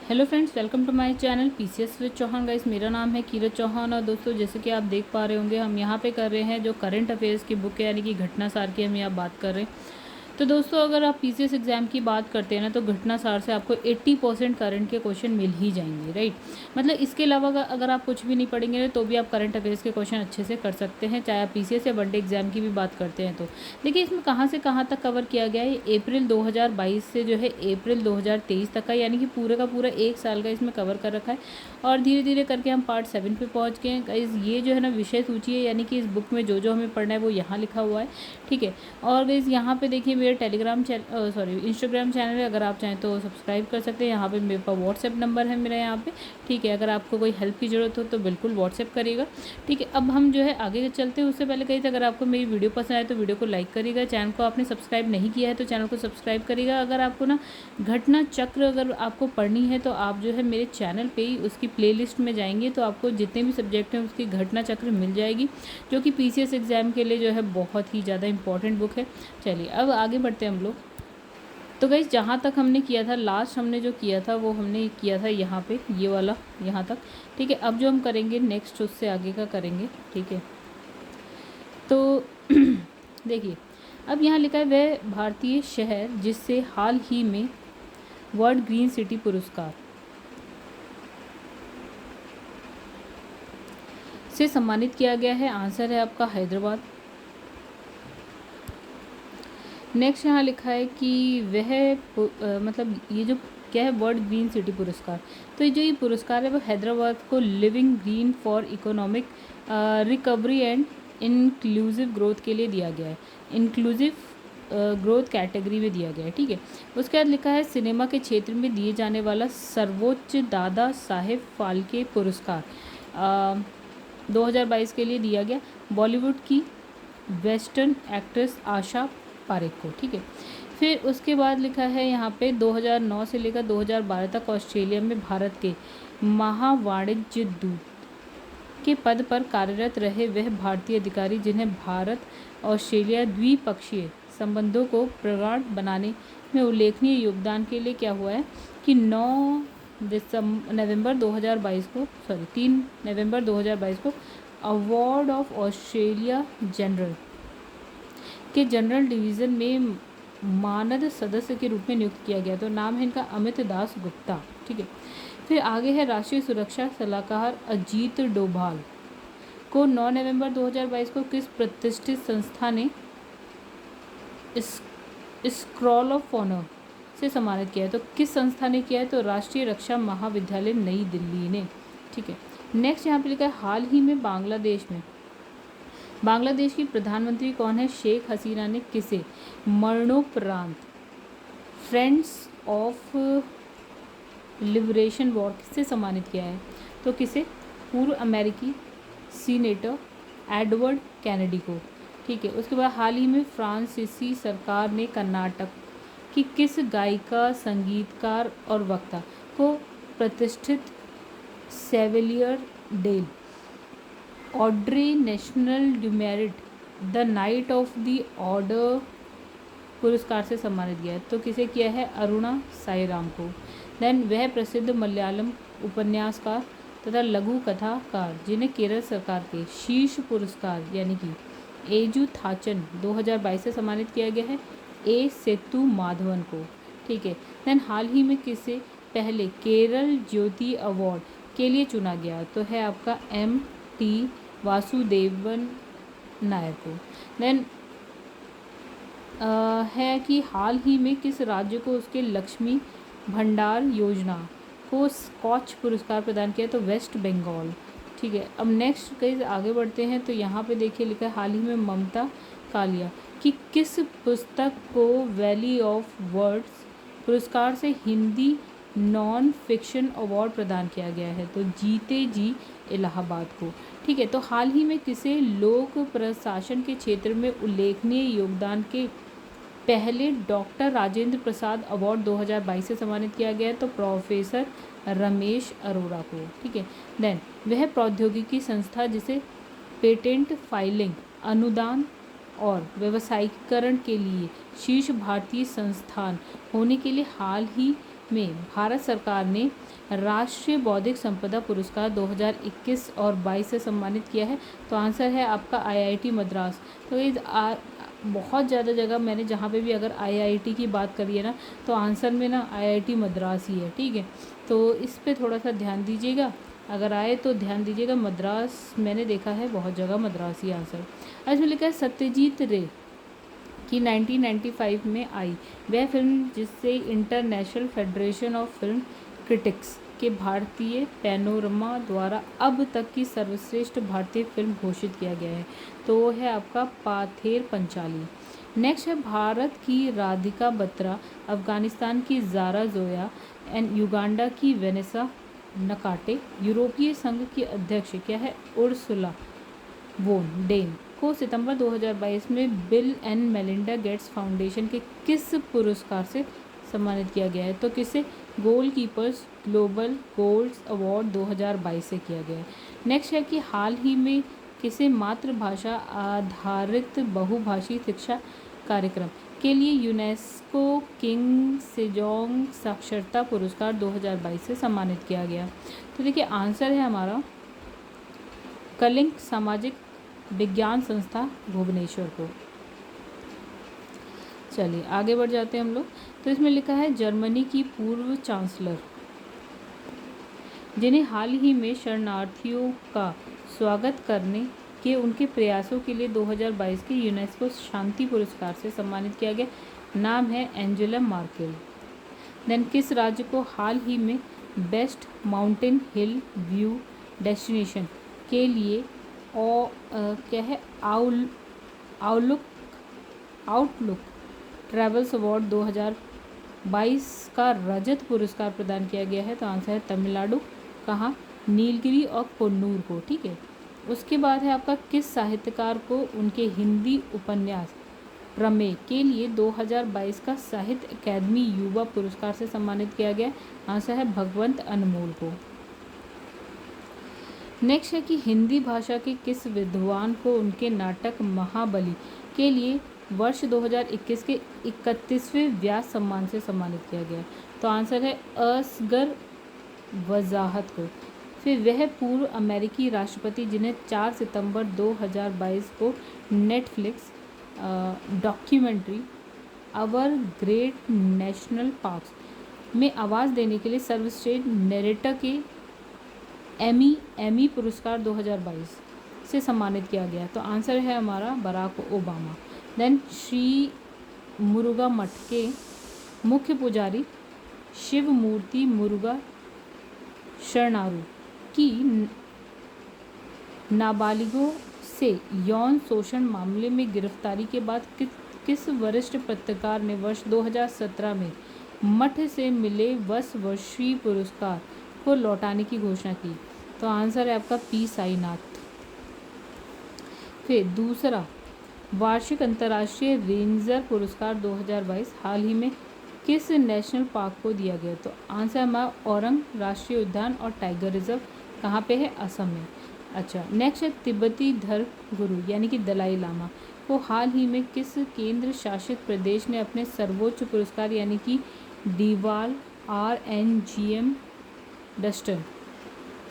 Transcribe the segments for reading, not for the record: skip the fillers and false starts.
Hello friends, welcome to my channel PCS with Chauhan. Guys, मेरा नाम है कीरत चौहान और दोस्तों जैसे कि आप देख पा रहे होंगे हम यहाँ पे कर रहे हैं जो करंट अफेयर्स की बुक है, यानी कि घटना सार की हम यहाँ बात कर रहे हैं। तो दोस्तों अगर आप पीसीएस एग्जाम की बात करते हैं ना तो घटना सार से आपको 80% करंट के क्वेश्चन मिल ही जाएंगे, राइट। मतलब इसके अलावा अगर आप कुछ भी नहीं पढ़ेंगे तो भी आप करंट अफेयर्स के क्वेश्चन अच्छे से कर सकते हैं, चाहे आप पीसीएस या वनडे एग्जाम की भी बात करते हैं। तो देखिए इसमें कहाँ से कहाँ तक कवर किया गया है। अप्रैल 2022 से जो है अप्रैल 2023 तक का, यानी कि पूरे का पूरा एक साल का इसमें कवर कर रखा है। और धीरे धीरे करके हम पार्ट 7 पे पहुँच गए हैं गाइस। ये जो है ना विषय सूची है, यानी कि इस बुक में जो जो हमें पढ़ना है वो यहाँ लिखा हुआ है, ठीक है। और गाइस यहाँ पे देखिए मेरे टेलीग्राम इंस्टाग्राम चैनल है, अगर आप चाहें तो सब्सक्राइब कर सकते हैं। यहाँ पे मेरे पास व्हाट्सएप नंबर है मेरा यहाँ पे, ठीक है। अगर आपको कोई हेल्प की ज़रूरत हो तो बिल्कुल व्हाट्सएप करिएगा, ठीक है। अब हम जो है आगे चलते हैं। उससे पहले कही थी, अगर आपको मेरी वीडियो पसंद आए तो वीडियो को लाइक करिएगा। चैनल को आपने सब्सक्राइब नहीं किया है तो चैनल को सब्सक्राइब करिएगा। अगर आपको ना घटना चक्र अगर आपको पढ़नी है तो आप जो है मेरे चैनल पे ही उसकी प्लेलिस्ट में जाएंगे तो आपको जितने भी सब्जेक्ट हैं उसकी घटना चक्र मिल जाएगी, जो कि पीसीएस एग्ज़ाम के लिए जो है बहुत ही ज़्यादा इंपॉर्टेंट बुक है। चलिए अब आगे बढ़ते हैं हम लोग। तो गाइस जहाँ तक हमने किया था, लास्ट हमने जो किया था वो हमने किया था यहाँ पे, ये वाला यहाँ तक, ठीक है। अब जो हम करेंगे नेक्स्ट उससे आगे का करेंगे, ठीक है। तो देखिए अब यहाँ लिखा है वह भारतीय शहर जिससे हाल ही में वर्ल्ड ग्रीन सिटी पुरस्कार से सम्मानित किया गया है। आंसर है आपका हैदराबाद। नेक्स्ट यहाँ लिखा है कि वह मतलब ये जो क्या है, वर्ल्ड ग्रीन सिटी पुरस्कार। तो ये जो ये पुरस्कार है वो हैदराबाद को living green for economic recovery and inclusive growth के लिए दिया गया है। इंक्लूसिव ग्रोथ कैटेगरी में दिया गया है, ठीक है। उसके बाद लिखा है सिनेमा के क्षेत्र में दिए जाने वाला सर्वोच्च दादा साहेब फाल्के पुरस्कार 2022 के लिए दिया गया बॉलीवुड की वेस्टर्न एक्ट्रेस आशा पारेख को, ठीक है। फिर उसके बाद लिखा है यहाँ पे 2009 से लेकर 2012 तक ऑस्ट्रेलिया में भारत के महावाणिज्य दूत के पद पर कार्यरत रहे वह भारतीय अधिकारी जिन्हें भारत ऑस्ट्रेलिया द्विपक्षीय संबंधों को प्रगाढ़ बनाने में उल्लेखनीय योगदान के लिए क्या हुआ है कि 3 नवंबर 2022 को अवार्ड ऑफ ऑस्ट्रेलिया जनरल के जनरल डिवीज़न में मानद सदस्य के रूप में नियुक्त किया गया। तो नाम है इनका अमित दास गुप्ता, ठीक है। फिर आगे है राष्ट्रीय सुरक्षा सलाहकार अजीत डोभाल को 9 नवंबर 2022 को किस प्रतिष्ठित संस्था ने स्क्रॉल ऑफ ऑनर से सम्मानित किया है। तो किस संस्था ने किया है, तो राष्ट्रीय रक्षा महाविद्यालय नई दिल्ली ने, ठीक है। नेक्स्ट यहाँ पे लिखा है हाल ही में बांग्लादेश की प्रधानमंत्री कौन है। शेख हसीना ने किसे मरणोपरांत फ्रेंड्स ऑफ लिबरेशन वॉर किससे सम्मानित किया है, तो किसे पूर्व अमेरिकी सीनेटर एडवर्ड कैनेडी को, ठीक है। उसके बाद हाल ही में फ्रांसीसी सरकार ने कर्नाटक की किस गायिका संगीतकार और वक्ता को प्रतिष्ठित सेविलियर डेल ऑड्रे नेशनल डिमेरिट the knight of the order पुरस्कार से सम्मानित किया है, तो किसे किया है अरुणा साईराम को। देन वह प्रसिद्ध मलयालम उपन्यासकार तथा लघु कथाकार जिन्हें केरल सरकार के शीर्ष पुरस्कार यानी कि एजू थाचन 2022 से सम्मानित किया गया है ए सेतु माधवन को, ठीक है। देन हाल ही में किसे पहले केरल ज्योति अवार्ड के लिए चुना गया, तो है आपका M.T. वासुदेवन नायर को। देन है कि हाल ही में किस राज्य को उसके लक्ष्मी भंडार योजना को स्कॉच पुरस्कार प्रदान किया, तो वेस्ट बंगाल, ठीक है। अब नेक्स्ट कहीं आगे बढ़ते हैं तो यहाँ पे देखिए लिखा है हाल ही में ममता कालिया की किस पुस्तक को वैली ऑफ वर्ड्स पुरस्कार से हिंदी नॉन फिक्शन अवार्ड प्रदान किया गया है, तो जीते जी इलाहाबाद को, ठीक है। तो हाल ही में किसे लोक प्रशासन के क्षेत्र में उल्लेखनीय योगदान के पहले डॉक्टर राजेंद्र प्रसाद अवार्ड 2022 से सम्मानित किया गया है, तो प्रोफेसर रमेश अरोड़ा को, ठीक है। देन वह प्रौद्योगिकी संस्था जिसे पेटेंट फाइलिंग अनुदान और व्यावसायीकरण के लिए शीर्ष भारतीय संस्थान होने के लिए हाल ही में भारत सरकार ने राष्ट्रीय बौद्धिक संपदा पुरस्कार 2021 और 22 से सम्मानित किया है? तो आंसर है आपका आईआईटी मद्रास। तो ये बहुत ज़्यादा जगह मैंने जहाँ पे भी अगर आईआईटी की बात करी है ना, तो आंसर में ना आईआईटी मद्रास ही है, ठीक है। तो इस पे थोड़ा सा ध्यान दीजिएगा, अगर आए तो ध्यान दीजिएगा। मद्रास मैंने देखा है बहुत जगह मद्रास ही आंसर। इसमें लिखा है सत्यजीत रे की 1995 में आई वह फिल्म जिससे international federation of film critics के भारतीय पैनोरमा द्वारा अब तक की सर्वश्रेष्ठ भारतीय फिल्म घोषित किया गया है। तो वो है आपका पाथेर पंचाली। नेक्स्ट है भारत की राधिका बत्रा, अफगानिस्तान की जारा जोया एंड युगांडा की वेनेसा नकाटे, यूरोपीय संघ की अध्यक्ष क्या है? उर्सुला वोन डेन को सितंबर 2022 में bill and Melinda Gates foundation के किस पुरस्कार से सम्मानित किया गया है? तो किसे? गोलकीपर्स ग्लोबल गोल्ड्स अवार्ड 2022 से किया गया है। नेक्स्ट है कि हाल ही में किसे मातृभाषा आधारित बहुभाषी शिक्षा कार्यक्रम के लिए यूनेस्को किंग सेजोंग साक्षरता पुरस्कार 2022 से सम्मानित किया गया? तो देखिए आंसर है हमारा कलिंग सामाजिक विज्ञान संस्था भुवनेश्वर को। चलिए आगे बढ़ जाते हैं हम लोग। तो इसमें लिखा है जर्मनी की पूर्व चांसलर जिन्हें हाल ही में शरणार्थियों का स्वागत करने के उनके प्रयासों के लिए 2022 के यूनेस्को शांति पुरस्कार से सम्मानित किया गया, नाम है एंजेला मार्केल। देन किस राज्य को हाल ही में बेस्ट माउंटेन हिल व्यू डेस्टिनेशन के लिए क्या है आउटलुक ट्रैवल्स अवार्ड 2022 का रजत पुरस्कार प्रदान किया गया है? तो आंसर है तमिलनाडु। कहाँ? नीलगिरी और कोन्नूर को, ठीक है। उसके बाद है आपका किस साहित्यकार को उनके हिंदी उपन्यास प्रमेय के लिए 2022 का साहित्य अकादमी युवा पुरस्कार से सम्मानित किया गया? आंसर है भगवंत अनमोल को। नेक्स्ट है कि हिंदी भाषा के किस विद्वान को उनके नाटक महाबली के लिए वर्ष 2021 के 31वें व्यास सम्मान से सम्मानित किया गया? तो आंसर है असगर वजाहत को। फिर वह पूर्व अमेरिकी राष्ट्रपति जिन्हें 4 सितंबर 2022 को Netflix documentary Our Great National Parks में आवाज़ देने के लिए सर्वश्रेष्ठ नरेटर के एमी पुरस्कार 2022 से सम्मानित किया गया? तो आंसर है हमारा Barack Obama. Then Shri Muruga Math के मुख्य पुजारी शिवमूर्ति मुरुगा शरणारू की नाबालिगों से यौन शोषण मामले में गिरफ्तारी के बाद किस वरिष्ठ पत्रकार ने वर्ष 2017 में मठ से मिले 10 वर्षीय पुरस्कार को लौटाने की घोषणा की? तो आंसर है आपका पी साईनाथ। फिर दूसरा वार्षिक अंतर्राष्ट्रीय रेंजर पुरस्कार 2022 हाल ही में किस नेशनल पार्क को दिया गया? तो आंसर हमारा औरंग राष्ट्रीय उद्यान और टाइगर रिजर्व कहाँ पे है? असम में। अच्छा नेक्स्ट है तिब्बती धर्म गुरु यानी कि दलाई लामा को हाल ही में किस केंद्र शासित प्रदेश ने अपने सर्वोच्च पुरस्कार यानी कि डीवाल RNGM डस्टन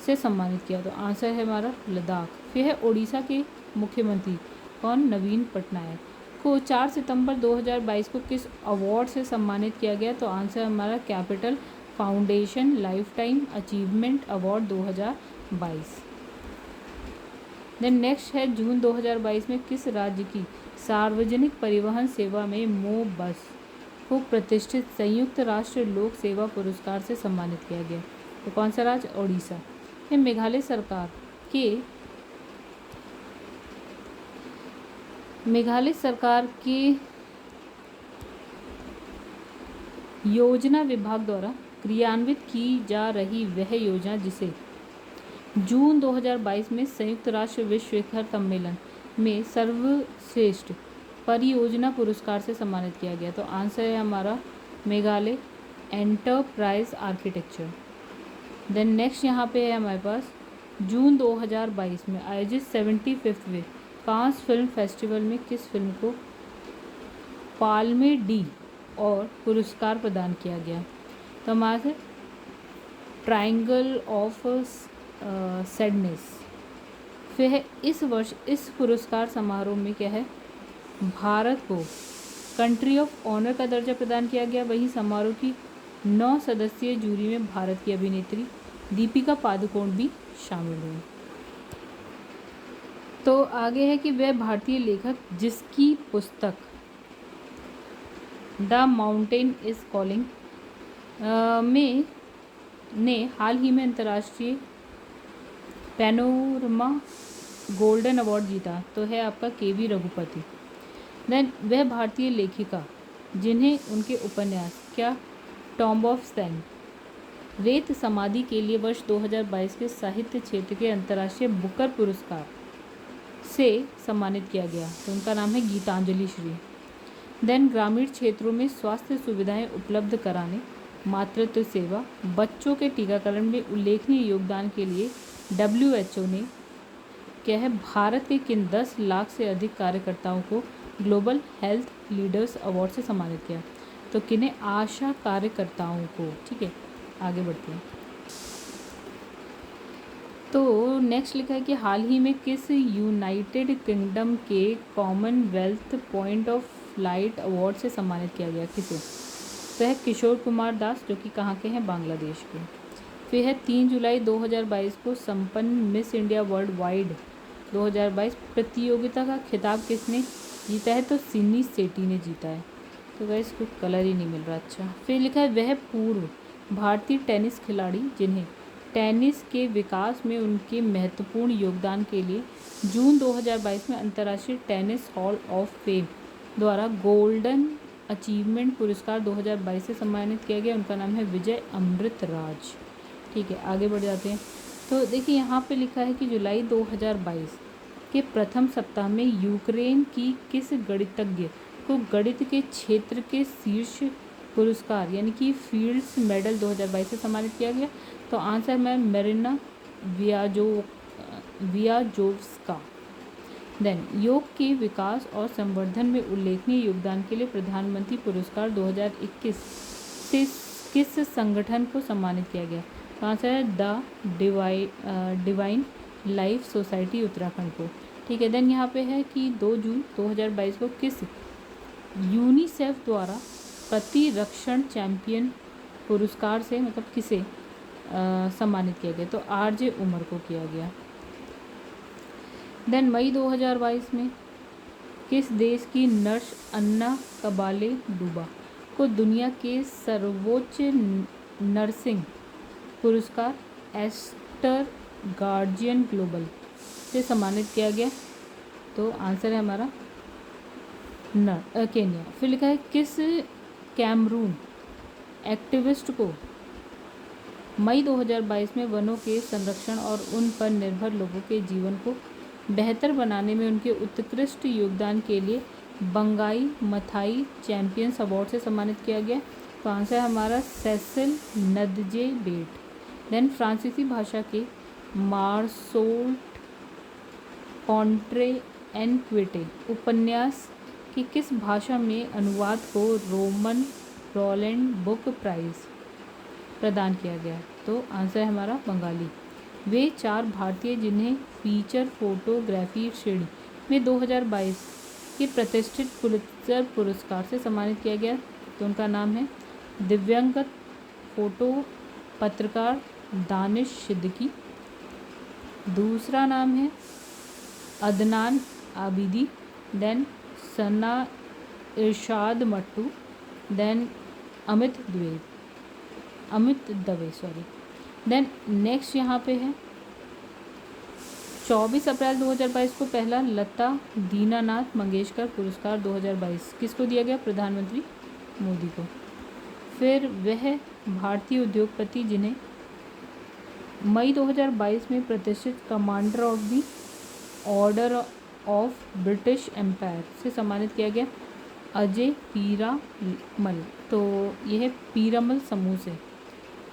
से सम्मानित किया? तो आंसर है हमारा लद्दाख। फिर है उड़ीसा के मुख्यमंत्री कौन? नवीन पटनायक को 4 सितंबर 2022 को किस अवार्ड से सम्मानित किया गया? तो आंसर हमारा Capital Foundation lifetime achievement award 2022। Then next है जून 2022 में किस राज्य की सार्वजनिक परिवहन सेवा में मो बस को प्रतिष्ठित संयुक्त राष्ट्र लोक सेवा पुरस्कार से सम्मानित किया गया? तो कौन सा राज्य? ओडिशा। फिर मेघालय सरकार के योजना विभाग द्वारा क्रियान्वित की जा रही वह योजना जिसे जून 2022 में संयुक्त राष्ट्र विश्व शिखर सम्मेलन में सर्वश्रेष्ठ परियोजना पुरस्कार से सम्मानित किया गया? तो आंसर है हमारा Meghalaya enterprise architecture. Then next यहाँ पे है हमारे पास जून 2022 में आयोजित 75वें कांस फिल्म फेस्टिवल में किस फिल्म को पाल्मे डी और पुरस्कार प्रदान किया गया? तो हमारा से ट्रायंगल ऑफ सैडनेस। फिर है इस वर्ष इस पुरस्कार समारोह में क्या है, भारत को कंट्री ऑफ ऑनर का दर्जा प्रदान किया गया। वहीं समारोह की 9 सदस्यीय जूरी में भारत की अभिनेत्री दीपिका पादुकोण भी शामिल हुई। तो आगे है कि वह भारतीय लेखक जिसकी पुस्तक द माउंटेन इज कॉलिंग में ने हाल ही में अंतर्राष्ट्रीय पैनोरमा गोल्डन अवार्ड जीता, तो है आपका केवी रघुपति। देन वह भारतीय लेखिका जिन्हें उनके उपन्यास क्या टॉम्ब ऑफ स्टैन रेत समाधि के लिए वर्ष 2022 के साहित्य क्षेत्र के अंतर्राष्ट्रीय बुकर पुरस्कार से सम्मानित किया गया, तो उनका नाम है गीतांजलि श्री। देन ग्रामीण क्षेत्रों में स्वास्थ्य सुविधाएं उपलब्ध कराने, मातृत्व सेवा, बच्चों के टीकाकरण में उल्लेखनीय योगदान के लिए WHO ने क्या है, भारत के किन 10 लाख से अधिक कार्यकर्ताओं को ग्लोबल हेल्थ लीडर्स अवार्ड से सम्मानित किया, तो किन्हें, आशा कार्यकर्ताओं को। ठीक है, आगे बढ़ते हैं। तो नेक्स्ट लिखा है कि हाल ही में किस यूनाइटेड किंगडम के Commonwealth point of light award से सम्मानित किया गया, किसे, तो है किशोर कुमार दास, जो कि कहाँ के हैं, बांग्लादेश के। फिर है 3 जुलाई 2022 को संपन्न मिस इंडिया वर्ल्ड वाइड 2022 प्रतियोगिता का खिताब किसने जीता है, तो सिन्नी सेठी ने जीता है। तो गाइस कुछ कलर ही नहीं मिल रहा। अच्छा, फिर लिखा है वह पूर्व भारतीय टेनिस खिलाड़ी जिन्हें टेनिस के विकास में उनके महत्वपूर्ण योगदान के लिए जून 2022 में अंतर्राष्ट्रीय टेनिस हॉल ऑफ फेम द्वारा गोल्डन अचीवमेंट पुरस्कार 2022 से सम्मानित किया गया, उनका नाम है विजय अमृतराज। ठीक है, आगे बढ़ जाते हैं। तो देखिए यहाँ पे लिखा है कि जुलाई 2022 के प्रथम सप्ताह में यूक्रेन की किस गणितज्ञ को गणित के क्षेत्र के शीर्ष पुरस्कार यानी कि फील्ड्स मेडल 2022 से सम्मानित किया गया, तो आंसर में मेरिना वियाजोव्स्का। देन योग के विकास और संवर्धन में उल्लेखनीय योगदान के लिए प्रधानमंत्री पुरस्कार 2021 से किस संगठन को सम्मानित किया गया, तो आंसर है the divine life society Uttarakhand को। ठीक है, देन यहाँ पे है कि 2 जून 2022 को किस यूनिसेफ द्वारा प्रतिरक्षण चैंपियन पुरस्कार से मतलब किसे सम्मानित किया गया, तो RJ उमर को किया गया। देन मई 2022 में किस देश की नर्स अन्ना कबाले डुबा को दुनिया के सर्वोच्च नर्सिंग पुरस्कार एस्टर गार्जियन ग्लोबल से सम्मानित किया गया, तो आंसर है हमारा केन्या। फिर लिखा है किस कैमरून एक्टिविस्ट को मई 2022 में वनों के संरक्षण और उन पर निर्भर लोगों के जीवन को बेहतर बनाने में उनके उत्कृष्ट योगदान के लिए बंगाई मथाई चैंपियंस अवार्ड से सम्मानित किया गया, तो आंसर है हमारा सेसिल नदजेबेट। देन फ्रांसीसी भाषा के मार्सोल्ट कॉन्ट्रे एनक्विटे उपन्यास की किस भाषा में अनुवाद को रोमन रोलैंड बुक प्राइज़ प्रदान किया गया, तो आंसर है हमारा बंगाली। वे 4 भारतीय जिन्हें फीचर फोटोग्राफी श्रेणी में 2022 के प्रतिष्ठित पुलित्जर पुरस्कार से सम्मानित किया गया, तो उनका नाम है दिव्यांगत फोटो पत्रकार दानिश सिद्दीकी, दूसरा नाम है Adnan Abidi, then Sana Irshad Mattu, then Amit Dave sorry. Then next यहाँ पे है 24 अप्रैल 2022 को पहला लता दीनानाथ मंगेशकर पुरस्कार 2022 किसको दिया गया, प्रधानमंत्री मोदी को। फिर वह भारतीय उद्योगपति जिन्हें मई 2022 में प्रतिष्ठित Commander of the Order of British Empire से सम्मानित किया गया, अजय पीरामल, तो यह पीरामल समूह से।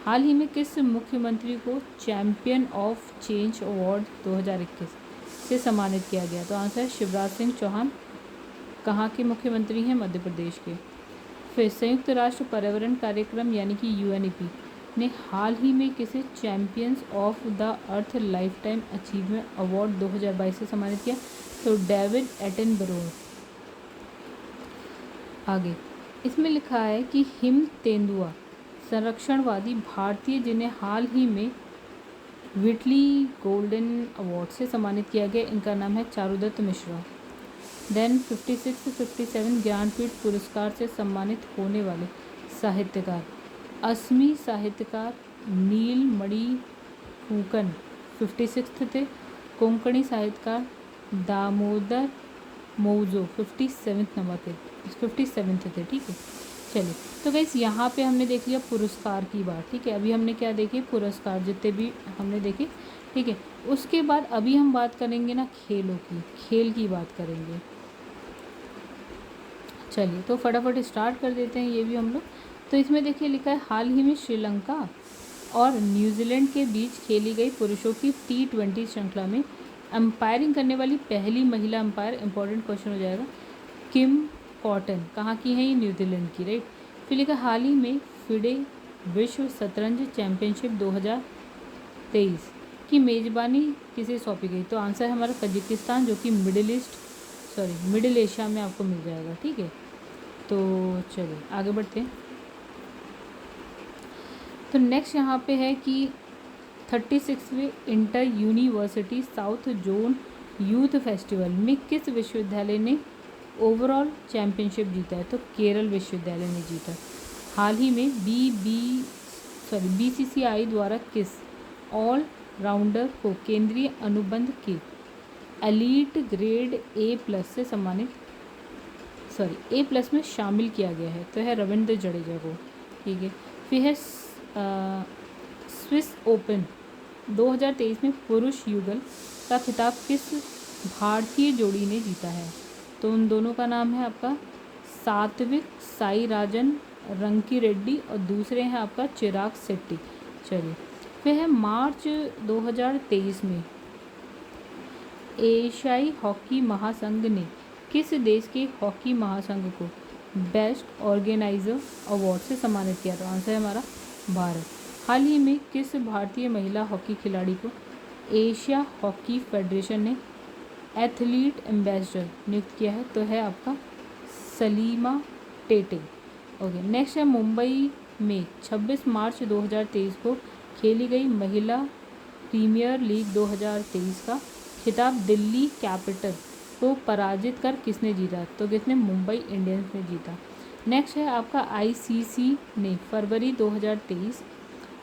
हाल ही में किस मुख्यमंत्री को चैंपियन ऑफ चेंज अवार्ड 2021 से सम्मानित किया गया, तो आंसर है शिवराज सिंह चौहान। कहाँ के मुख्यमंत्री हैं, मध्य प्रदेश के। फिर संयुक्त राष्ट्र पर्यावरण कार्यक्रम यानी कि यूएनईपी ने हाल ही में किसे champions of the earth life time achievement award 2022 से सम्मानित किया? तो डेविड एटनबरो। आगे इसमें लिखा है कि हिम तेंदुआ संरक्षणवादी भारतीय जिन्हें हाल ही में विटली गोल्डन अवार्ड से सम्मानित किया गया, इनका नाम है चारुदत्त मिश्रा। देन 56 57 ज्ञानपीठ पुरस्कार से सम्मानित होने वाले साहित्यकार असमी साहित्यकार नीलमणि फूकन 56 थे। कोंकणी साहित्यकार दामोदर मौजो 57 नंबर थे, 57 थे। ठीक है, चलिए तो गाइस यहाँ पे हमने देख लिया पुरस्कार की बात। ठीक है, अभी हमने क्या देखे? पुरस्कार जितने भी हमने देखे। ठीक है, उसके बाद अभी हम बात करेंगे ना खेलों की, खेल की बात करेंगे। चलिए तो फटाफट स्टार्ट कर देते हैं ये भी हम लोग। तो इसमें देखिए लिखा है हाल ही में श्रीलंका और न्यूजीलैंड के बीच खेली गई पुरुषों की T20 श्रृंखला में अंपायरिंग करने वाली पहली महिला अंपायर, इंपॉर्टेंट क्वेश्चन हो जाएगा, किम कॉटन कहाँ की है? ये न्यूजीलैंड की, राइट। फिर लिखा हाल ही में फिडे विश्व शतरंज चैंपियनशिप 2023 की मेज़बानी किसे सौंपी गई? तो आंसर है हमारा कजाकिस्तान, जो कि मिडिल एशिया में आपको मिल जाएगा। ठीक है, तो चलिए आगे बढ़ते हैं। तो नेक्स्ट यहाँ पे है कि 36वें inter university south zone youth festival में किस विश्वविद्यालय ने ओवरऑल चैंपियनशिप जीता है? तो केरल विश्वविद्यालय ने जीता। हाल ही में BCCI द्वारा किस ऑल राउंडर को केंद्रीय अनुबंध के एलीट ग्रेड A+ से सम्मानित A+ में शामिल किया गया है? तो है रविंद्र जडेजा को। ठीक है, फिर है स्विस ओपन 2023 में पुरुष युगल का खिताब किस भारतीय जोड़ी ने जीता है? तो उन दोनों का नाम है आपका सात्विक साईराजन रंकीरेड्डी और दूसरे हैं आपका चिराग शेट्टी। चलिए, फिर है मार्च 2023 में एशियाई हॉकी महासंघ ने किस देश के हॉकी महासंघ को बेस्ट ऑर्गेनाइजर अवार्ड से सम्मानित किया? तो आंसर है हमारा भारत। हाल ही में किस भारतीय महिला हॉकी खिलाड़ी को एशिया हॉकी फेडरेशन ने एथलीट एम्बेसडर नियुक्त किया है? तो है आपका सलीमा टेटे। ओके, नेक्स्ट है मुंबई में 26 मार्च 2023 को खेली गई महिला प्रीमियर लीग 2023 का खिताब दिल्ली कैपिटल को पराजित कर किसने जीता? तो किसने? मुंबई इंडियंस ने जीता। नेक्स्ट है आपका ICC ने फरवरी 2023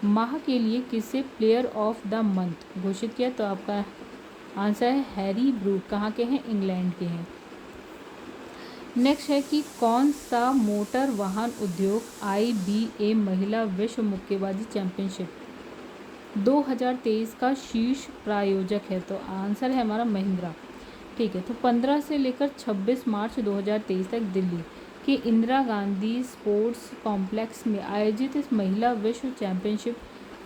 माह के लिए किसे प्लेयर ऑफ द मंथ घोषित किया? तो आपका आंसर है हैरी ब्रूक। कहाँ के हैं? इंग्लैंड के हैं। नेक्स्ट है कि कौन सा मोटर वाहन उद्योग IBA महिला विश्व मुक्केबाजी चैंपियनशिप 2023 का शीर्ष प्रायोजक है? तो आंसर है हमारा महिंद्रा। ठीक है, तो 15 से लेकर 26 मार्च 2023 तक दिल्ली के इंदिरा गांधी स्पोर्ट्स कॉम्प्लेक्स में आयोजित इस महिला विश्व चैंपियनशिप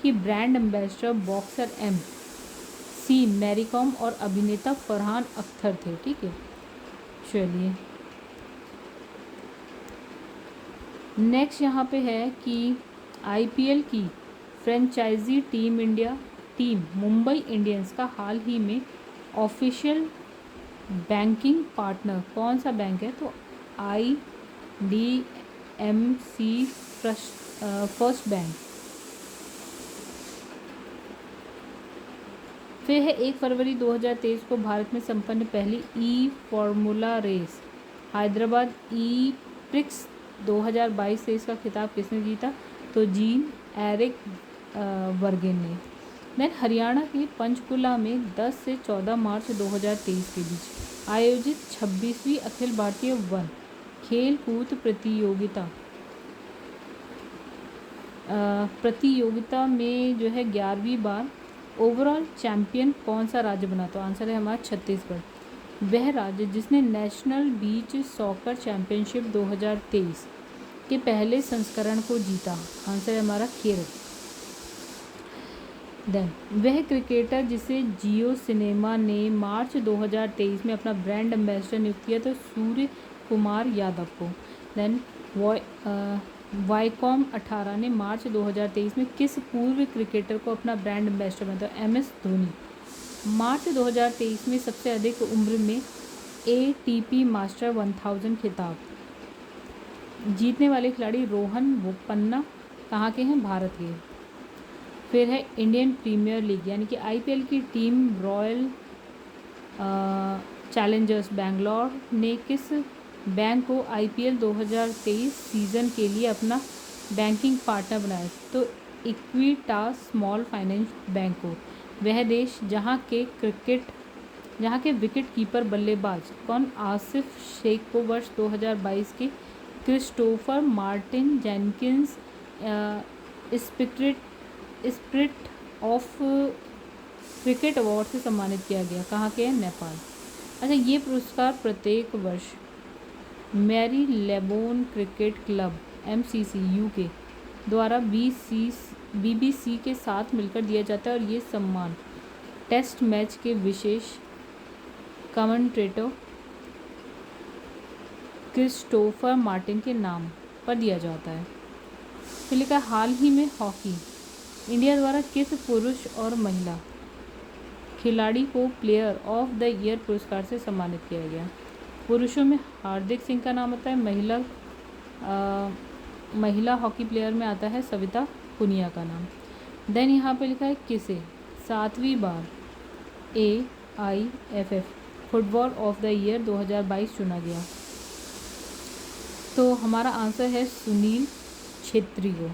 की brand ambassador boxer MC Mary Kom और अभिनेता फरहान अख्तर थे। ठीक है, चलिए नेक्स्ट यहाँ पे है कि IPL की franchise team India team Mumbai Indians का हाल ही में ऑफिशियल बैंकिंग पार्टनर कौन सा बैंक है? तो IDMC फर्स्ट बैंक। फिर है 1 फरवरी 2023 को भारत में संपन्न पहली फॉर्मूला रेस हैदराबाद प्रिक्स 2022 से इसका खिताब किसने जीता? तो जीन एरिक वर्गेन ने। देन हरियाणा के पंचकुला में 10 से 14 मार्च 2023 के बीच आयोजित 26वीं अखिल भारतीय वन खेल कूद प्रतियोगिता में जो है 11वीं बार ओवरऑल चैंपियन कौन सा राज्य बना? तो आंसर है हमारा छत्तीसगढ़। वह राज्य जिसने नेशनल बीच सॉकर चैंपियनशिप 2023 के पहले संस्करण को जीता। आंसर है हमारा केरल। देन वह क्रिकेटर जिसे जियो सिनेमा ने मार्च 2023 में अपना ब्रांड एम्बेसडर नियुक्त किया तो सूर्य कुमार यादव को। देन वाईकॉम 18 ने मार्च 2023 में किस पूर्व क्रिकेटर को अपना ब्रांड एम्बेसडर बनाया? तो MS धोनी। मार्च 2023 में सबसे अधिक उम्र में ATP मास्टर 1000 खिताब जीतने वाले खिलाड़ी रोहन बोपन्ना कहाँ के हैं? भारत के। फिर है इंडियन प्रीमियर लीग यानी कि IPL की टीम रॉयल चैलेंजर्स बैंगलोर ने किस बैंक को IPL 2023 सीज़न के लिए अपना बैंकिंग पार्टनर बनाया? तो इक्विटास स्मॉल फाइनेंस बैंक को। वह देश जहां के विकेट कीपर बल्लेबाज कौन? आसिफ शेख को वर्ष 2022 के Christopher Martin Jenkins spirit of cricket award से सम्मानित किया गया। कहाँ के? नेपाल। अच्छा, ये पुरस्कार प्रत्येक वर्ष Marylebone cricket club MCC UK द्वारा BBC के साथ मिलकर दिया जाता है और ये सम्मान टेस्ट मैच के विशेष कमेंटेटर क्रिस्टोफर मार्टिन के नाम पर दिया जाता है। फिर लिखा हाल ही में हॉकी इंडिया द्वारा किस पुरुष और महिला खिलाड़ी को प्लेयर ऑफ द ईयर पुरस्कार से सम्मानित किया गया? पुरुषों में हार्दिक सिंह का नाम आता है, महिला हॉकी प्लेयर में आता है सविता पुनिया का नाम। देन यहाँ पे लिखा है किसे 7वीं बार AIFF football of the year 2022 चुना गया? तो हमारा आंसर है सुनील छेत्री को।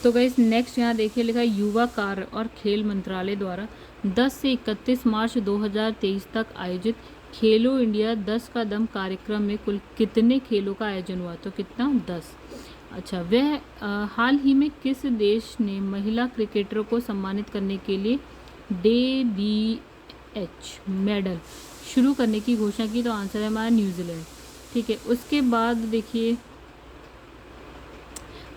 तो गाइस नेक्स्ट यहाँ देखिए लिखा है युवा कार्य और खेल मंत्रालय द्वारा 10 से 31 मार्च 2023 तक आयोजित खेलो इंडिया 10 का दम कार्यक्रम में कुल कितने खेलों का आयोजन हुआ? तो कितना? 10। अच्छा, वह हाल ही में किस देश ने महिला क्रिकेटरों को सम्मानित करने के लिए DBH मेडल शुरू करने की घोषणा की? तो आंसर है हमारा न्यूजीलैंड। ठीक है, उसके बाद देखिए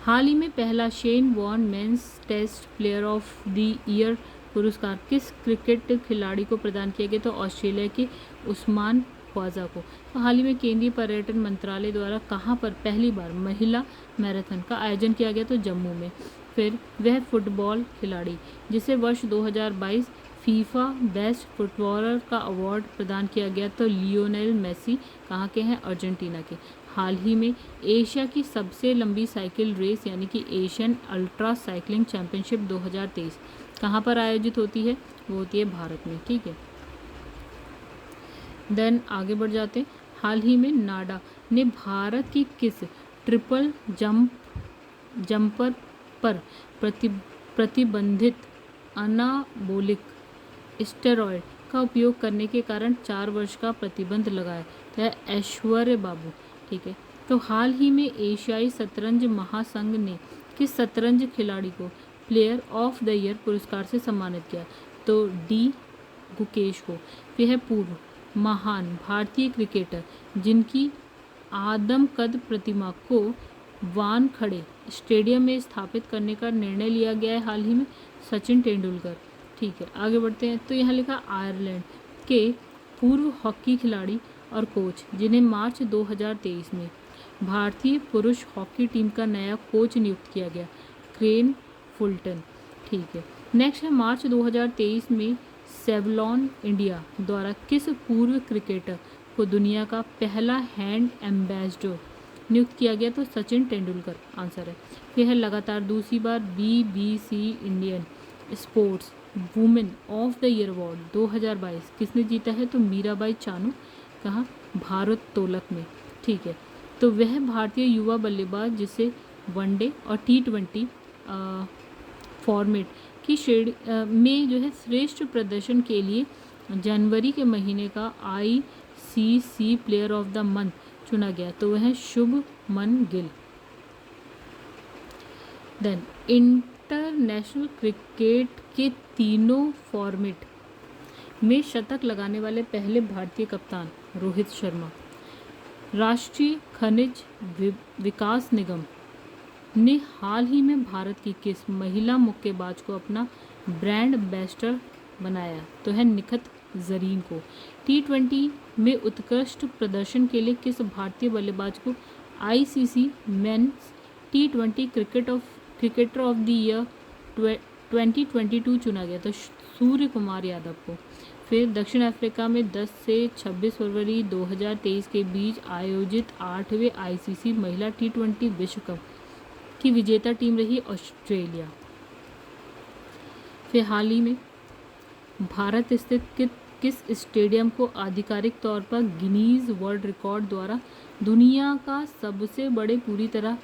हाल ही में पहला Shane Warne men's test player of the year पुरस्कार किस क्रिकेट खिलाड़ी को प्रदान किया गया? तो ऑस्ट्रेलिया के उस्मान ख्वाजा को। तो हाल ही में केंद्रीय पर्यटन मंत्रालय द्वारा कहाँ पर पहली बार महिला मैराथन का आयोजन किया गया? तो जम्मू में। फिर वह फुटबॉल खिलाड़ी जिसे वर्ष 2022 फीफा बेस्ट फुटबॉलर का अवार्ड प्रदान किया गया? तो लियोनेल मेसी कहाँ के हैं? अर्जेंटीना के। हाल ही में एशिया की सबसे लंबी साइकिल रेस यानी कि एशियन अल्ट्रा साइकिलिंग चैंपियनशिप 2023 कहाँ पर आयोजित होती है? वो होती है भारत में। ठीक है, देन आगे बढ़ जाते हैं। हाल ही में नाडा ने भारत की किस ट्रिपल जंपर पर प्रतिबंधित अनाबोलिक स्टेरॉयड का उपयोग करने के कारण 4 वर्ष का प्रतिबंध लगाया? तो ऐश्वर्या बाबू। ठीक है, तो हाल ही में एशियाई शतरंज महासंघ ने किस शतरंज खिलाड़ी को प्लेयर ऑफ द ईयर पुरस्कार से सम्मानित किया? तो D गुकेश को। वह है पूर्व महान भारतीय क्रिकेटर जिनकी आदमकद प्रतिमा को वानखड़े स्टेडियम में स्थापित करने का निर्णय लिया गया है हाल ही में? सचिन तेंदुलकर। ठीक है, आगे बढ़ते हैं। तो यहाँ लिखा आयरलैंड के पूर्व हॉकी खिलाड़ी और कोच जिन्हें मार्च 2023 में भारतीय पुरुष हॉकी टीम का नया कोच नियुक्त किया गया? Crane Fulton. ठीक है, नेक्स्ट है मार्च 2023 में सेवलॉन इंडिया द्वारा किस पूर्व क्रिकेटर को दुनिया का पहला हैंड एम्बेसडर नियुक्त किया गया? तो सचिन तेंदुलकर आंसर है। यह है लगातार दूसरी बार BBC Indian sports women of the year award 2022 किसने जीता है? तो मीराबाई चानू। कहाँ? भारोत्तोलक में। ठीक है, तो वह भारतीय युवा बल्लेबाज जिसे वनडे और T20 फॉर्मेट की श्रेणी में जो है श्रेष्ठ प्रदर्शन के लिए जनवरी के महीने का ICC player of the month चुना गया? तो वह है Shubman Gill. Then international cricket के तीनों फॉर्मेट में शतक लगाने वाले पहले भारतीय कप्तान रोहित शर्मा। राष्ट्रीय खनिज विकास निगम ने हाल ही में भारत की किस महिला मुक्केबाज को अपना ब्रांड एम्बेसडर बनाया? तो है निखत जरीन को। T20 में उत्कृष्ट प्रदर्शन के लिए किस भारतीय बल्लेबाज को ICC men's T20 cricketer of the year 2022 चुना गया? तो सूर्य कुमार यादव को। फिर दक्षिण अफ्रीका में 10 से 26 फरवरी 2023 के बीच आयोजित 8वें ICC महिला T20 विश्व कप की विजेता टीम रही ऑस्ट्रेलिया। फिर हाल ही में भारत स्थित किस स्टेडियम को आधिकारिक तौर पर गिनीज वर्ल्ड रिकॉर्ड द्वारा दुनिया का सबसे बड़े पूरी तरह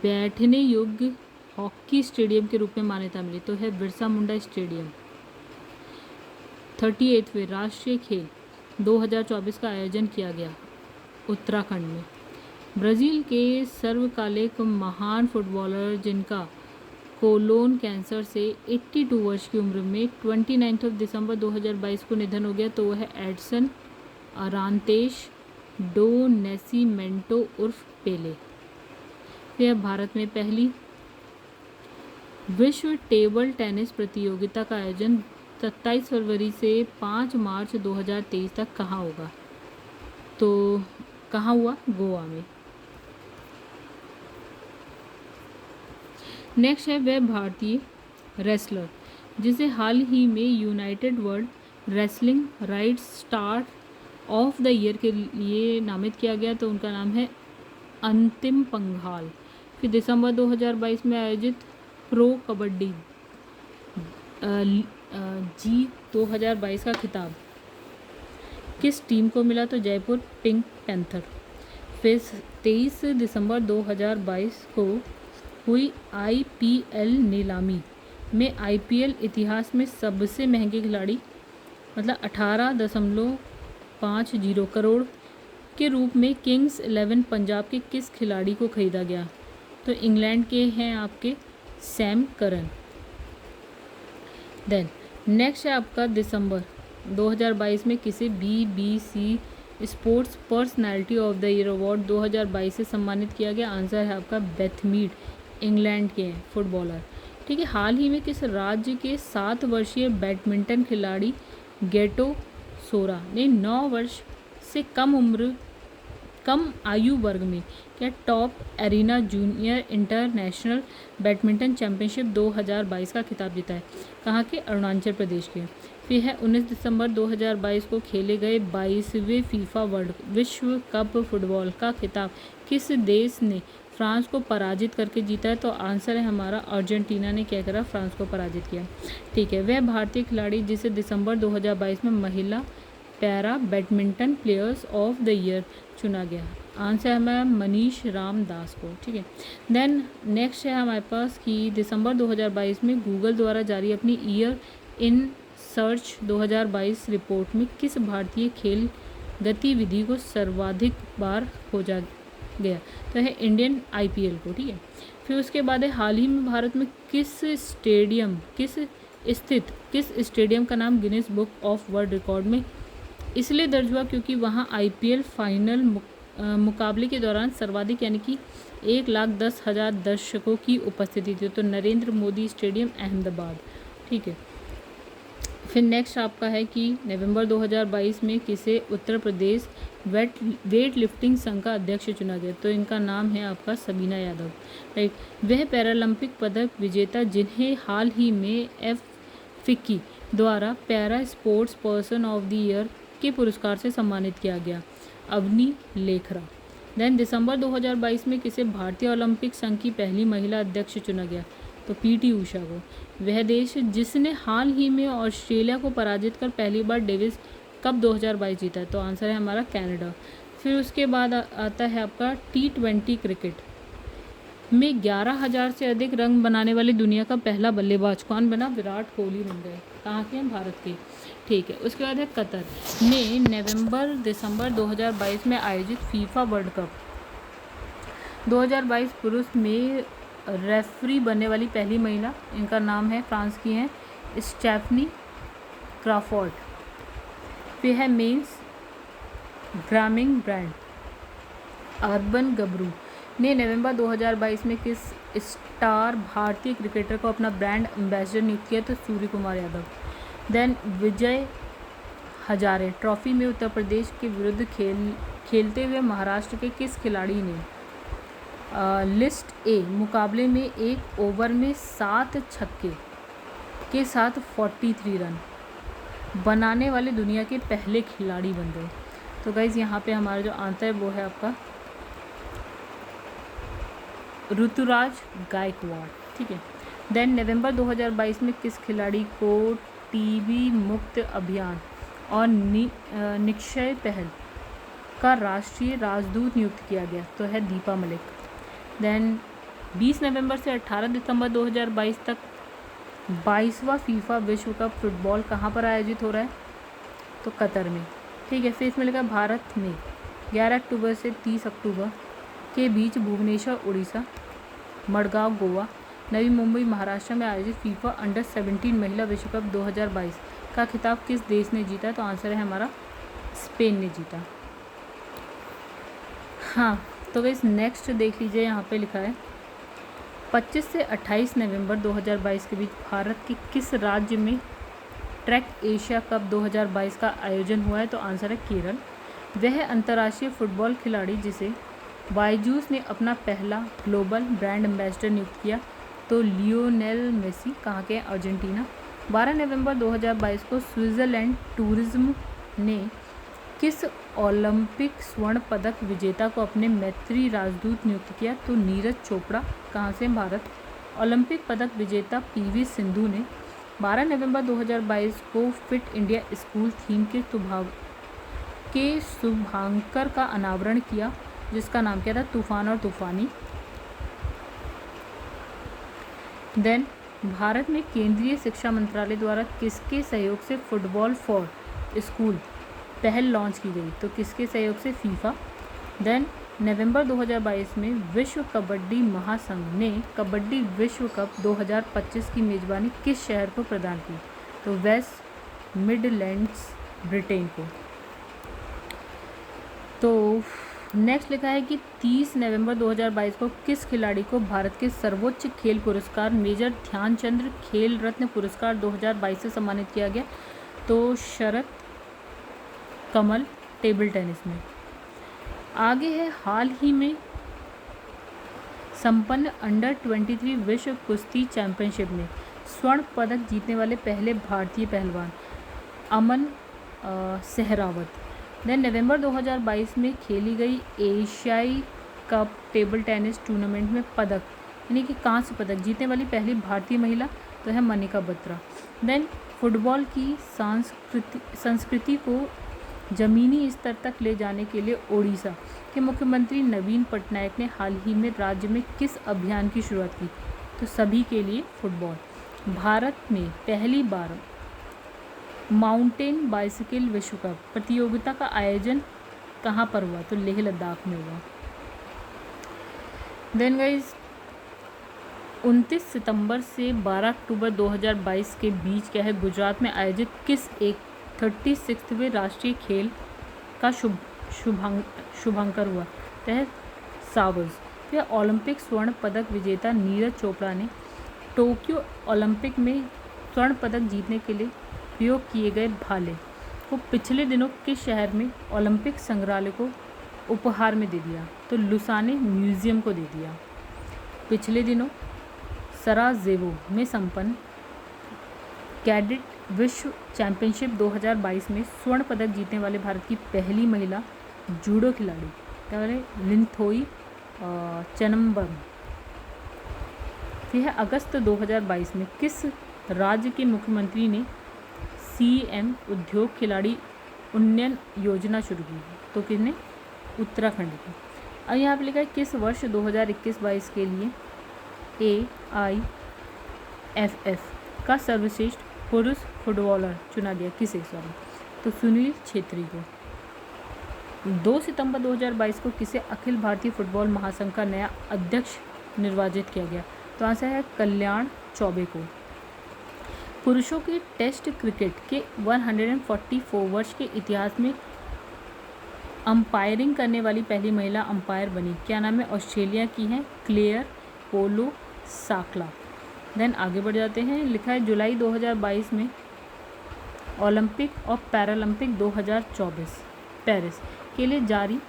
बैठने योग्य हॉकी स्टेडियम के रूप में मान्यता मिली? तो है बिरसा मुंडा स्टेडियम। 38वें राष्ट्रीय खेल 2024 का आयोजन किया गया उत्तराखंड में। ब्राज़ील के सर्वकालिक महान फुटबॉलर जिनका कोलोन कैंसर से 82 वर्ष की उम्र में 29 दिसंबर 2022 को निधन हो गया, तो वह है एडसन अरांतेस डो नेसिमेंटो उर्फ पेले। फिर भारत में पहली विश्व टेबल टेनिस प्रतियोगिता का आयोजन 27 फरवरी से 5 मार्च 2023 तक कहाँ होगा? तो कहाँ हुआ? गोवा में। नेक्स्ट है वह भारतीय रेसलर जिसे हाल ही में United world wrestling rights star of the year के लिए नामित किया गया, तो उनका नाम है अंतिम पंघाल। फिर दिसंबर 2022 में आयोजित प्रो कबड्डी जी 2022 का खिताब किस टीम को मिला? तो जयपुर पिंक पैंथर। फिर 23 दिसंबर 2022 को हुई IPL नीलामी में IPL इतिहास में सबसे महंगे खिलाड़ी मतलब 18.50 करोड़ के रूप में किंग्स 11 पंजाब के किस खिलाड़ी को खरीदा गया? तो इंग्लैंड के हैं आपके सैम करन। देन नेक्स्ट है आपका दिसंबर 2022 में किसे BBC sports personality of the year award 2022 से सम्मानित किया गया? आंसर है आपका बेथ मीड, इंग्लैंड के हैं फुटबॉलर। ठीक है। हाल ही में किस राज्य के 7 वर्षीय बैडमिंटन खिलाड़ी गेटो सोरा ने 9 वर्ष से कम आयु वर्ग में क्या top arena junior international badminton championship 2022 का खिताब जीता है? कहाँ के? अरुणाचल प्रदेश के। फिर है 19 दिसंबर 2022 को खेले गए 22वें फीफा विश्व कप फुटबॉल का खिताब किस देश ने फ्रांस को पराजित करके जीता है? तो आंसर है हमारा अर्जेंटीना ने क्या करा? फ्रांस को पराजित किया। ठीक है। वह भारतीय खिलाड़ी जिसे दिसंबर 2022 में महिला para badminton players of the year चुना गया? आंसर है हमारा मनीष रामदास को। ठीक है। देन नेक्स्ट है हमारे पास कि दिसंबर 2022 में गूगल द्वारा जारी अपनी ईयर इन सर्च 2022 रिपोर्ट में किस भारतीय खेल गतिविधि को सर्वाधिक बार खोजा गया? तो है इंडियन IPL को। ठीक है। फिर उसके बाद है हाल ही में भारत में किस स्टेडियम का नाम Guinness book of world record में इसलिए दर्ज हुआ क्योंकि वहां IPL फाइनल मुकाबले के दौरान सर्वाधिक यानी कि 1,10,000 दर्शकों की उपस्थिति थी? तो नरेंद्र मोदी स्टेडियम अहमदाबाद। ठीक है। फिर नेक्स्ट आपका है कि नवंबर 2022 में किसे उत्तर प्रदेश वेट लिफ्टिंग संघ का अध्यक्ष चुना गया? तो इनका नाम है आपका सबीना यादव। राइट। वह पैरालंपिक पदक विजेता जिन्हें हाल ही में FICCI द्वारा para sports person of the year के पुरस्कार से सम्मानित किया गया? अवनी लेखरा। देन दिसंबर 2022 में किसे भारतीय ओलंपिक संघ की पहली महिला अध्यक्ष चुना गया? तो PT ऊषा को। वह देश जिसने हाल ही में ऑस्ट्रेलिया को पराजित कर पहली बार डेविस कप 2022 जीता है? तो आंसर है हमारा कनाडा। फिर उसके बाद आता है आपका T20 क्रिकेट में 11,000 से अधिक रन बनाने वाली दुनिया का पहला बल्लेबाज कौन बना? विराट कोहली बन गए। कहाँ के हैं? भारत के। ठीक है। उसके बाद है कतर में नवंबर दिसंबर 2022 में आयोजित फीफा वर्ल्ड कप 2022 पुरुष में रेफरी बनने वाली पहली महिला, इनका नाम है फ्रांस की हैं स्टेफनी क्रॉफोर्ड। फिर है men's grooming brand Urban Gabru ने नवंबर 2022 में किस स्टार भारतीय क्रिकेटर को अपना ब्रांड एम्बेसडर नियुक्त किया? तो सूर्य कुमार यादव। देन विजय हजारे ट्रॉफी में उत्तर प्रदेश के विरुद्ध खेलते हुए महाराष्ट्र के किस खिलाड़ी ने लिस्ट ए मुकाबले में एक ओवर में 7 छक्के के साथ 43 रन बनाने वाले दुनिया के पहले खिलाड़ी बन गए? तो गाइज़ यहाँ पे हमारा जो आंसर है वो है आपका ऋतुराज गायकवाड़। ठीक है। देन नवंबर 2022 में किस खिलाड़ी को टीबी मुक्त अभियान और निक्षय पहल का राष्ट्रीय राजदूत नियुक्त किया गया? तो है दीपा मलिक। देन 20 नवंबर से 18 दिसंबर 2022 तक 22वां फीफा विश्व कप फुटबॉल कहाँ पर आयोजित हो रहा है? तो कतर में। ठीक है। फिर इसमें लिखा भारत में 11 अक्टूबर से 30 अक्टूबर के बीच भुवनेश्वर उड़ीसा, मडगांव गोवा, नवी मुंबई महाराष्ट्र में आयोजित फीफा अंडर 17 महिला विश्व कप 2022 का खिताब किस देश ने जीता? तो आंसर है हमारा स्पेन ने जीता। हाँ, तो गाइस नेक्स्ट देख लीजिए, यहाँ पे लिखा है 25 से 28 नवंबर 2022 के बीच भारत के किस राज्य में ट्रैक एशिया कप 2022 का आयोजन हुआ है? तो आंसर है केरल। वह अंतर्राष्ट्रीय फुटबॉल खिलाड़ी जिसे बायजूस ने अपना पहला ग्लोबल ब्रांड एम्बेसडर नियुक्त किया? तो लियोनेल मेसी। कहाँ के? अर्जेंटीना। 12 नवंबर 2022 को स्विट्ज़रलैंड टूरिज्म ने किस ओलंपिक स्वर्ण पदक विजेता को अपने मैत्री राजदूत नियुक्त किया? तो नीरज चोपड़ा। कहाँ से? भारत। ओलंपिक पदक विजेता पीवी सिंधु ने 12 नवंबर 2022 को फिट इंडिया स्कूल थीम के शुभांकर का अनावरण किया, जिसका नाम क्या था? तूफान और तूफानी। देन भारत में केंद्रीय शिक्षा मंत्रालय द्वारा किसके सहयोग से फुटबॉल फॉर स्कूल पहल लॉन्च की गई? तो किसके सहयोग से? फीफा। देन नवंबर 2022 में विश्व कबड्डी महासंघ ने कबड्डी विश्व कप 2025 की मेज़बानी किस शहर को प्रदान की? तो वेस्ट मिडलैंड्स ब्रिटेन को। तो नेक्स्ट लिखा है कि 30 नवंबर 2022 को किस खिलाड़ी को भारत के सर्वोच्च खेल पुरस्कार मेजर ध्यानचंद खेल रत्न पुरस्कार 2022 से सम्मानित किया गया? तो शरत कमल, टेबल टेनिस में। आगे है हाल ही में संपन्न अंडर 23 विश्व कुश्ती चैंपियनशिप में स्वर्ण पदक जीतने वाले पहले भारतीय पहलवान अमन सहरावत। देन नवंबर 2022 में खेली गई एशियाई कप टेबल टेनिस टूर्नामेंट में पदक यानी कि कांस्य पदक जीतने वाली पहली भारतीय महिला तो है मनिका बत्रा। देन फुटबॉल की संस्कृति को ज़मीनी स्तर तक ले जाने के लिए ओडिशा के मुख्यमंत्री नवीन पटनायक ने हाल ही में राज्य में किस अभियान की शुरुआत की? तो सभी के लिए फुटबॉल। भारत में पहली बार माउंटेन बाइसिकल विश्व कप प्रतियोगिता का आयोजन कहाँ पर हुआ? तो लेह लद्दाख में हुआ। देन गाइज 29 सितंबर से 12 अक्टूबर 2022 के बीच क्या है गुजरात में आयोजित किस एक 36वें राष्ट्रीय खेल का शुभांकर हुआ? तो है सावर्स। यह ओलंपिक स्वर्ण पदक विजेता नीरज चोपड़ा ने टोक्यो ओलंपिक में स्वर्ण पदक जीतने के लिए प्रयोग किए गए भाले को पिछले दिनों किस शहर में ओलंपिक संग्रहालय को उपहार में दे दिया? तो लुसाने म्यूजियम को दे दिया। पिछले दिनों सराजेवो में संपन्न कैडेट विश्व चैंपियनशिप 2022 में स्वर्ण पदक जीतने वाले भारत की पहली महिला जूडो खिलाड़ी क्या बोले? लिंथोई चनम्बम। यह अगस्त 2022 में किस राज्य के मुख्यमंत्री ने CM उद्योग खिलाड़ी उन्नयन योजना शुरू की? तो किसने? उत्तराखंड की। अब यहाँ पर लिखा है किस वर्ष 2021-22 के लिए AIFF का सर्वश्रेष्ठ पुरुष फुटबॉलर चुना गया? किसे? सॉरी, तो सुनील छेत्री को। 2 सितंबर 2022 को किसे अखिल भारतीय फुटबॉल महासंघ का नया अध्यक्ष निर्वाचित किया गया? तो आंसर है कल्याण चौबे को। पुरुषों के टेस्ट क्रिकेट के 144 वर्ष के इतिहास में अंपायरिंग करने वाली पहली महिला अंपायर बनी। क्या नाम है? ऑस्ट्रेलिया की हैं क्लेयर पोलो साकला। देन आगे बढ़ जाते हैं। लिखा है जुलाई 2022 में ओलंपिक और पैरालंपिक 2024 पेरिस के लिए जारी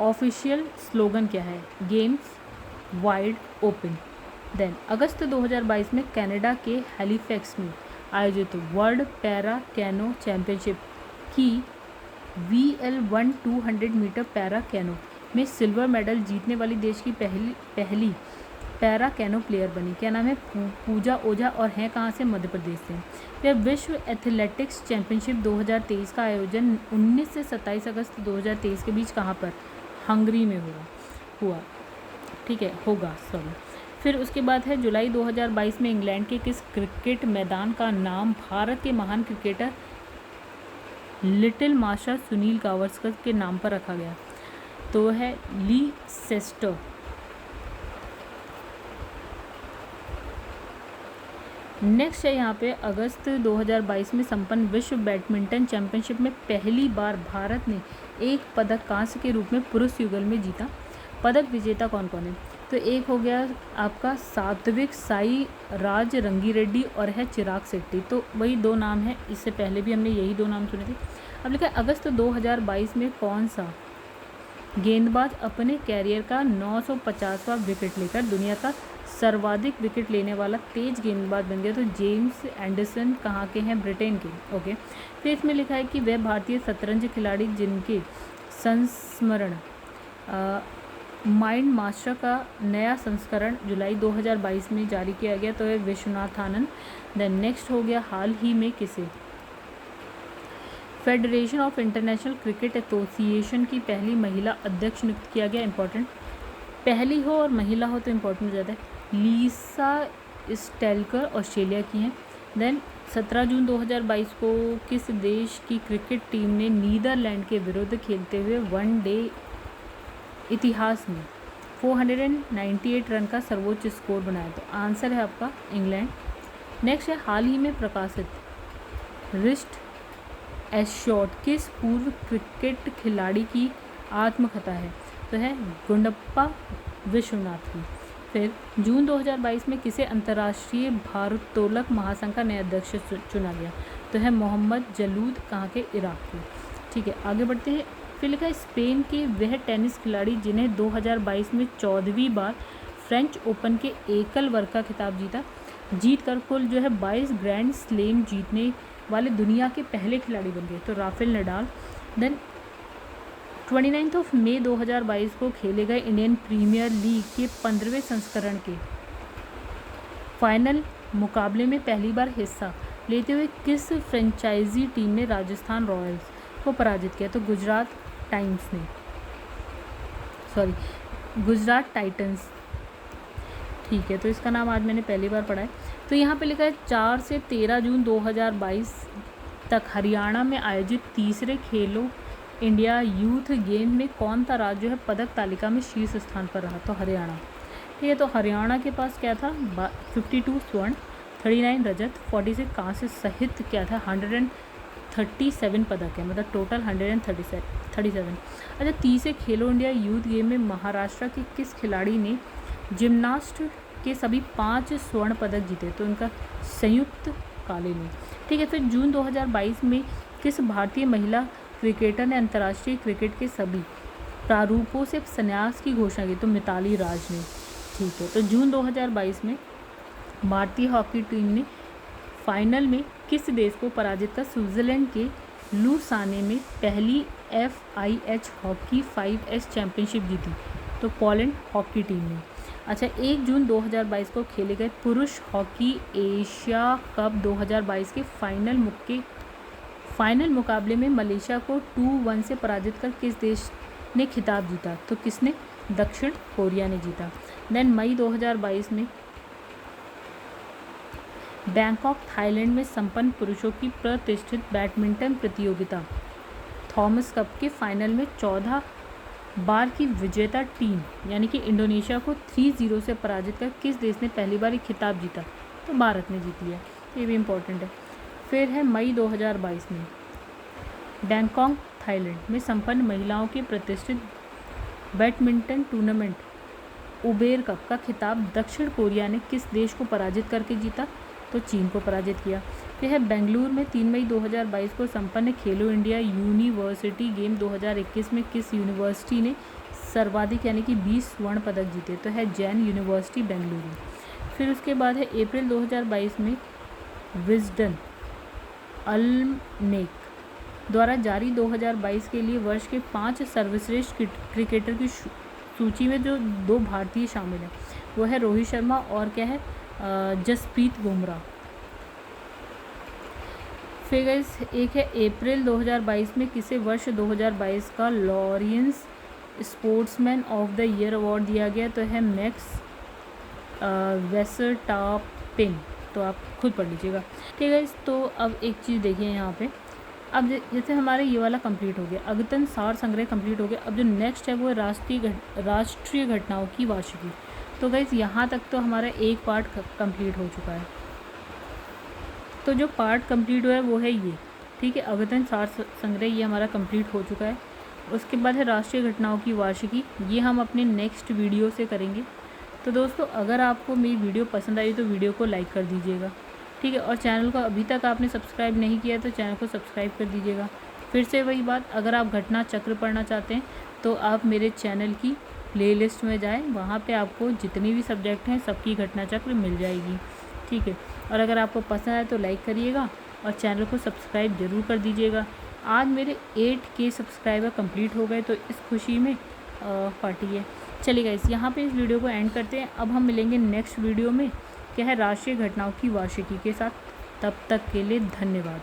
ऑफिशियल स्लोगन क्या है? Games wide open. देन अगस्त 2022 में कनाडा के हैलिफैक्स में आयोजित वर्ल्ड पैरा कैनो चैंपियनशिप की VL1 200 मीटर पैरा कैनो में सिल्वर मेडल जीतने वाली देश की पहली पैरा कैनो प्लेयर बनी। क्या नाम है? पूजा ओझा, और हैं कहाँ से? मध्य प्रदेश से। यह विश्व एथलेटिक्स चैंपियनशिप 2023 का आयोजन 19 से 27 अगस्त 2023 के बीच कहाँ पर? हंगरी में हुआ, ठीक है, होगा, सॉरी। फिर उसके बाद है जुलाई 2022 में इंग्लैंड के किस क्रिकेट मैदान का नाम भारत के महान cricketer little master Sunil Gavaskar के नाम पर रखा गया? तो है लीसेस्टर। नेक्स्ट है यहाँ पे अगस्त 2022 में संपन्न विश्व बैडमिंटन चैंपियनशिप में पहली बार भारत ने एक पदक कांस्य के रूप में पुरुष युगल में जीता। पदक विजेता कौन कौन है? तो एक हो गया आपका सात्विक साई राज रंगीरेड्डी और है चिराग शेट्टी। तो वही दो नाम है, इससे पहले भी हमने यही दो नाम सुने थे। अब लिखा है अगस्त 2022 में कौन सा गेंदबाज अपने कैरियर का 950वां विकेट लेकर दुनिया का सर्वाधिक विकेट लेने वाला तेज गेंदबाज बन गया? तो जेम्स एंडरसन कहाँ के हैं? ब्रिटेन के। ओके, फिर इसमें लिखा है कि वह भारतीय शतरंज खिलाड़ी जिनके संस्मरण माइंड मास्टर का नया संस्करण जुलाई 2022 में जारी किया गया, तो है विश्वनाथ आनंद। देन नेक्स्ट हो गया हाल ही में किसे federation of international cricket association की पहली महिला अध्यक्ष नियुक्त किया गया? इंपॉर्टेंट, पहली हो और महिला हो तो इम्पोर्टेंट हो जाता है। लीसा स्टेलकर ऑस्ट्रेलिया की हैं। देन 17 जून 2022 को किस देश की क्रिकेट टीम ने नीदरलैंड के विरुद्ध खेलते हुए वनडे इतिहास में 498 रन का सर्वोच्च स्कोर बनाया? तो आंसर है आपका इंग्लैंड। नेक्स्ट है हाल ही में प्रकाशित रिस्ट एश्योर्ड किस पूर्व क्रिकेट खिलाड़ी की आत्मकथा है? तो है गुंडप्पा विश्वनाथ की। फिर जून 2022 में किसे अंतर्राष्ट्रीय भारोत्तोलक महासंघ का नया अध्यक्ष चुना गया? तो है मोहम्मद जलूद, कहाँ के? इराक के। ठीक है, आगे बढ़ते हैं। फिर लिखा है स्पेन के वह टेनिस खिलाड़ी जिन्हें 2022 में 14वीं बार फ्रेंच ओपन के एकल वर्ग का खिताब जीत कर कुल जो है 22 ग्रैंड स्लैम जीतने वाले दुनिया के पहले खिलाड़ी बन गए? तो राफेल नडाल। देन 29 मई 2022 को खेले गए इंडियन प्रीमियर लीग के 15वें संस्करण के फाइनल मुकाबले में पहली बार हिस्सा लेते हुए किस फ्रेंचाइजी टीम ने राजस्थान रॉयल्स को पराजित किया? तो गुजरात टाइटंस। ठीक है, तो इसका नाम आज मैंने पहली बार पढ़ा है। तो यहाँ पे लिखा है 4 से 13 जून 2022 तक हरियाणा में आयोजित तीसरे खेलो इंडिया यूथ गेम में कौन सा राज्य है पदक तालिका में शीर्ष स्थान पर रहा? तो हरियाणा। ठीक है, तो हरियाणा के पास क्या था? 52 स्वर्ण, 39 रजत, 46 कांस्य सहित क्या था? 137 पदक है, मतलब टोटल 137। अच्छा, तीसरे खेलो इंडिया यूथ गेम में महाराष्ट्र के किस खिलाड़ी ने जिम्नास्ट के सभी 5 स्वर्ण पदक जीते? तो उनका संयुक्त काले ने। ठीक है, फिर जून 2022 में किस भारतीय महिला क्रिकेटर ने अंतर्राष्ट्रीय क्रिकेट के सभी प्रारूपों से संन्यास की घोषणा की? तो मिताली राज ने। ठीक है, तो जून 2022 में भारतीय हॉकी टीम ने फाइनल में किस देश को पराजित कर स्विट्जरलैंड के लुसाने में पहली FIH हॉकी 5S चैंपियनशिप जीती? तो पोलैंड हॉकी टीम ने। अच्छा, 1 जून 2022 को खेले गए पुरुष हॉकी एशिया कप 2022 के फाइनल मुकाबले में मलेशिया को 2-1 से पराजित कर किस देश ने खिताब जीता? तो किसने? दक्षिण कोरिया ने जीता। देन मई 2022 में बैंकॉक थाईलैंड में संपन्न पुरुषों की प्रतिष्ठित बैडमिंटन प्रतियोगिता थॉमस कप के फाइनल में 14 बार की विजेता टीम यानी कि इंडोनेशिया को 3-0 से पराजित कर किस देश ने पहली बार खिताब जीता? तो भारत ने जीत लिया। ये भी इम्पोर्टेंट है। फिर है मई 2022 में बैंकॉक थाईलैंड में संपन्न महिलाओं के प्रतिष्ठित बैडमिंटन टूर्नामेंट उबेर कप का खिताब दक्षिण कोरिया ने किस देश को पराजित करके जीता? तो चीन को पराजित किया। फिर है बेंगलुरु में 3 मई 2022 को संपन्न खेलो इंडिया यूनिवर्सिटी गेम 2021 में किस यूनिवर्सिटी ने सर्वाधिक यानी कि 20 स्वर्ण पदक जीते? तो है जैन यूनिवर्सिटी बेंगलुरु। फिर उसके बाद है अप्रैल 2022 में विजडन अल्मनेक द्वारा जारी 2022 के लिए वर्ष के 5 सर्वश्रेष्ठ क्रिकेटर की सूची में जो 2 भारतीय शामिल हैं वो है रोहित शर्मा और क्या है जसप्रीत बुमराह। फिर गाइस एक है अप्रैल 2022 में किसे वर्ष 2022 का Lawrence sportsman of the year award दिया गया? तो है मैक्स वेस्टरटैपेन। तो आप खुद पढ़ लीजिएगा। ठीक है, तो अब एक चीज़ देखिए यहाँ पे, अब जैसे हमारे ये वाला कंप्लीट हो गया, अद्यतन सार संग्रह कंप्लीट हो गया। अब जो नेक्स्ट है वो है राष्ट्रीय घटनाओं की वार्षिकी। तो गाइस यहाँ तक तो हमारा एक पार्ट कंप्लीट हो चुका है। तो जो पार्ट कंप्लीट हुआ है वो है ये, ठीक है, अद्यतन सार संग्रह ये हमारा कंप्लीट हो चुका है। उसके बाद है राष्ट्रीय घटनाओं की वार्षिकी, ये हम अपने नेक्स्ट वीडियो से करेंगे। तो दोस्तों अगर आपको मेरी वीडियो पसंद आई तो वीडियो को लाइक कर दीजिएगा, ठीक है, और चैनल को अभी तक आपने सब्सक्राइब नहीं किया तो चैनल को सब्सक्राइब कर दीजिएगा। फिर से वही बात, अगर आप घटना चक्र पढ़ना चाहते हैं तो आप मेरे चैनल की प्लेलिस्ट में जाएं, वहाँ पे आपको जितने भी सब्जेक्ट हैं सबकी घटना चक्र मिल जाएगी, ठीक है। और अगर आपको पसंद आए तो लाइक करिएगा और चैनल को सब्सक्राइब ज़रूर कर दीजिएगा। आज मेरे 8K सब्सक्राइबर कंप्लीट हो गए तो इस खुशी में पार्टी है। चलिए गाइस यहाँ पे इस वीडियो को एंड करते हैं। अब हम मिलेंगे नेक्स्ट वीडियो में क्या है राष्ट्रीय घटनाओं की वार्षिकी के साथ। तब तक के लिए धन्यवाद।